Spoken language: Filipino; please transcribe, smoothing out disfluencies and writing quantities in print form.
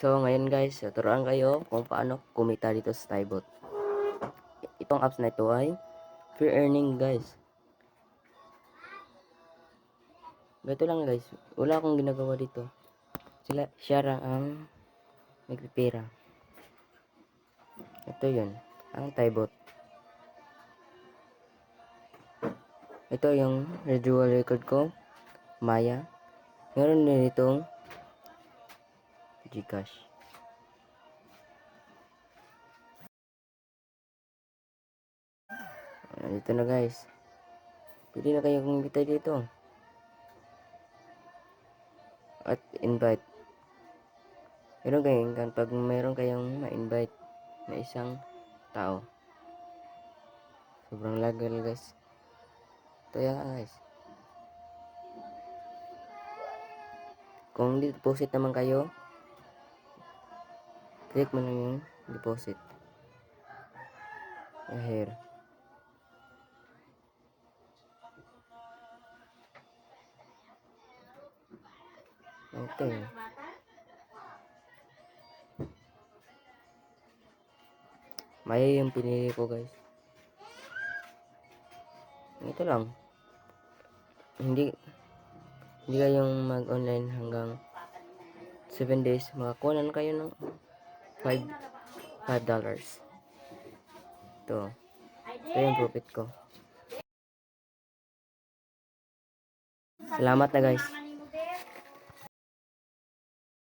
So, ngayon guys, turuan kayo kung paano kumita dito sa Skybot. Itong apps na ito ay free earning guys. Ganito lang guys, wala akong ginagawa dito. Siya lang ang nagpipira. Ito yun, ang Skybot. Ito yung residual record ko, Maya. Meron din itong Gcash. Dito na guys. Pwede na kayo kumita dito. At invite. Pag meron kayong ma-invite na isang tao. Sobrang lagal guys. Ito yan guys. Kung deposit naman kayo, click mo lang yung deposit. Here. Ito yun. Maya yung pinili ko guys. Ito lang. Hindi kayong mag-online hanggang 7 days. Makakuha na kayo ng $5. Ito yung profit ko. Salamat na guys.